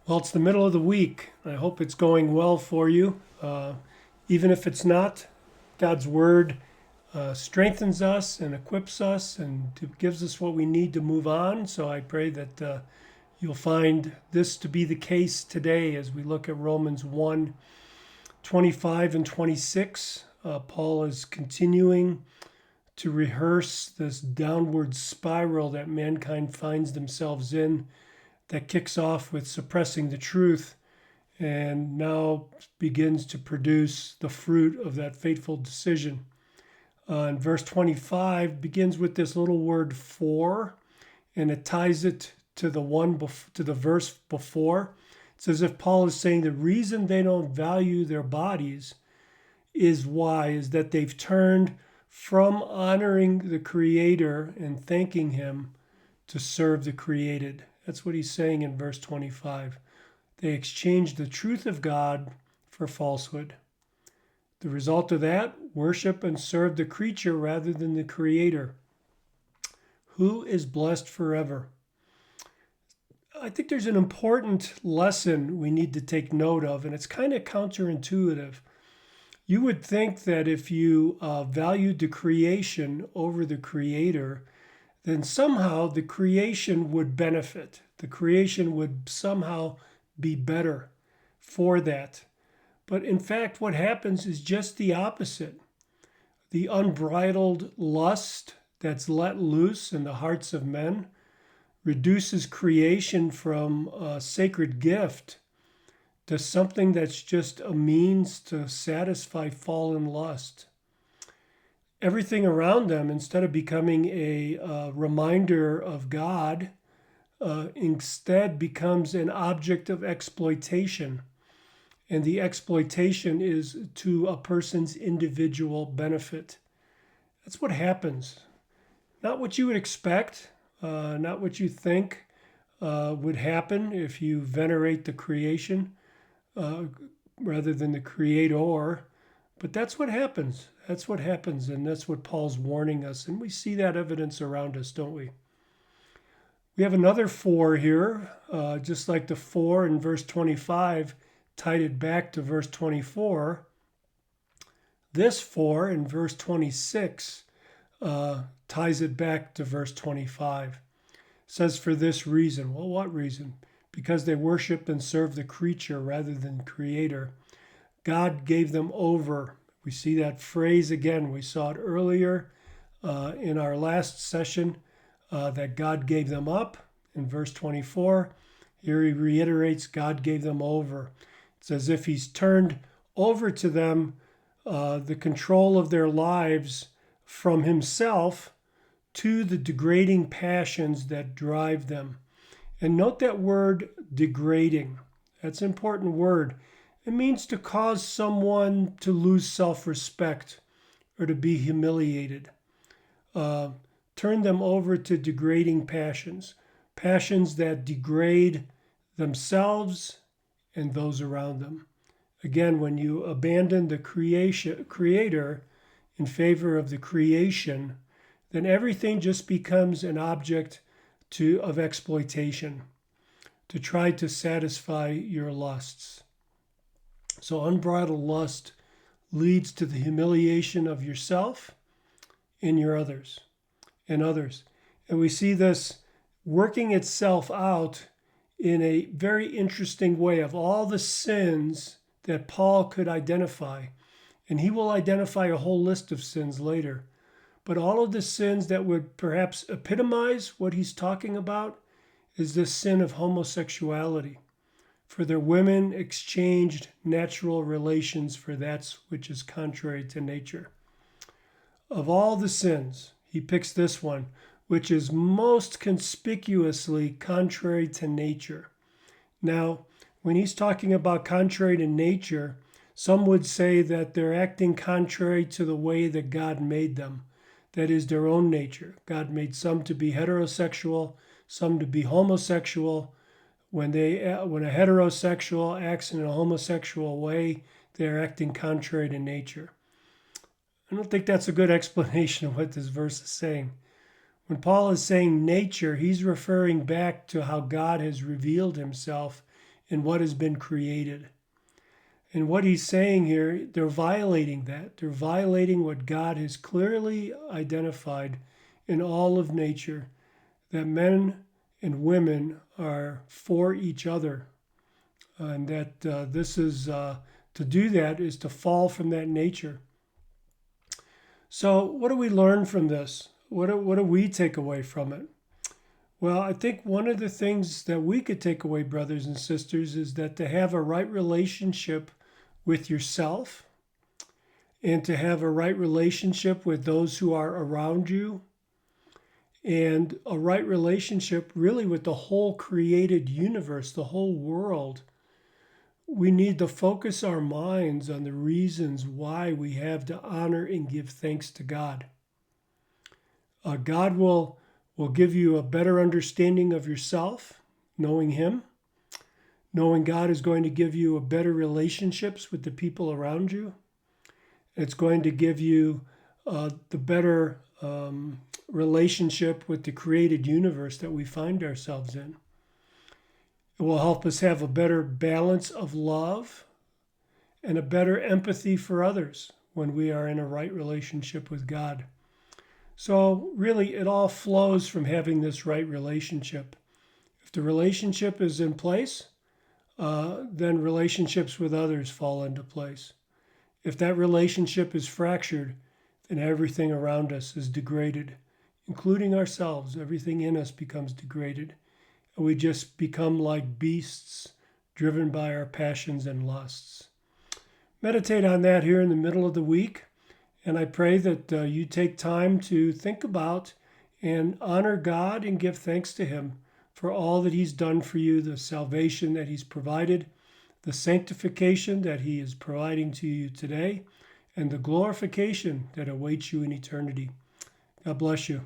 Well, it's the middle of the week. I hope it's going well for you. Even if it's not, God's Word strengthens us and equips us and gives us what we need to move on. So I pray that you'll find this to be the case today as we look at Romans 1 25 and 26. Paul is continuing to rehearse this downward spiral that mankind finds themselves in that kicks off with suppressing the truth and now begins to produce the fruit of that fateful decision. And verse 25 begins with this little word for, and it ties it to the verse before. It's as if Paul is saying the reason they don't value their bodies is that they've turned from honoring the Creator and thanking Him to serve the created. That's what he's saying in verse 25. They exchanged the truth of God for falsehood. The result of that, worship and serve the creature rather than the Creator, who is blessed forever. I think there's an important lesson we need to take note of, and it's kind of counterintuitive. You would think that if you valued the creation over the Creator, then somehow the creation would benefit. The creation would somehow be better for that. But in fact, what happens is just the opposite. The unbridled lust that's let loose in the hearts of men reduces creation from a sacred gift to something that's just a means to satisfy fallen lust. Everything around them, instead of becoming a reminder of God, instead becomes an object of exploitation. And the exploitation is to a person's individual benefit. That's what happens. Not what you would expect, not what you think would happen if you venerate the creation rather than the creator. But that's what happens. That's what happens, and that's what Paul's warning us. And we see that evidence around us, don't we? We have another for here, just like the for in verse 25 tied it back to verse 24. This for in verse 26 ties it back to verse 25. It says for this reason. Well, what reason? Because they worship and serve the creature rather than the Creator. God gave them over. We see that phrase again. We saw it earlier in our last session that God gave them up in verse 24. Here he reiterates God gave them over. It's as if he's turned over to them the control of their lives from himself to the degrading passions that drive them. And note that word degrading. That's an important word. It means to cause someone to lose self-respect or to be humiliated. Turn them over to degrading passions, passions that degrade themselves and those around them. Again, when you abandon the creator in favor of the creation, then everything just becomes an object of exploitation to try to satisfy your lusts. So unbridled lust leads to the humiliation of yourself and others. And we see this working itself out in a very interesting way of all the sins that Paul could identify. And he will identify a whole list of sins later. But all of the sins that would perhaps epitomize what he's talking about is this sin of homosexuality. For their women exchanged natural relations for that which is contrary to nature. Of all the sins, he picks this one, which is most conspicuously contrary to nature. Now, when he's talking about contrary to nature, some would say that they're acting contrary to the way that God made them. That is their own nature. God made some to be heterosexual, some to be homosexual. When a heterosexual acts in a homosexual way, they're acting contrary to nature. I don't think that's a good explanation of what this verse is saying. When Paul is saying nature, he's referring back to how God has revealed himself in what has been created. And what he's saying here, they're violating that. They're violating what God has clearly identified in all of nature, that men and women are for each other. And that to do that is to fall from that nature. So what do we learn from this? What do we take away from it? Well, I think one of the things that we could take away, brothers and sisters, is that to have a right relationship with yourself and to have a right relationship with those who are around you and a right relationship really with the whole created universe, the whole world. We need to focus our minds on the reasons why we have to honor and give thanks to God. God will give you a better understanding of yourself, knowing Him. Knowing God is going to give you a better relationships with the people around you. It's going to give you the better relationship with the created universe that we find ourselves in. It will help us have a better balance of love and a better empathy for others when we are in a right relationship with God. So really, it all flows from having this right relationship. If the relationship is in place, then relationships with others fall into place. If that relationship is fractured, then everything around us is degraded, including ourselves. Everything in us becomes degraded. And we just become like beasts driven by our passions and lusts. Meditate on that here in the middle of the week. And I pray that you take time to think about and honor God and give thanks to Him for all that He's done for you, the salvation that He's provided, the sanctification that He is providing to you today, and the glorification that awaits you in eternity. God bless you.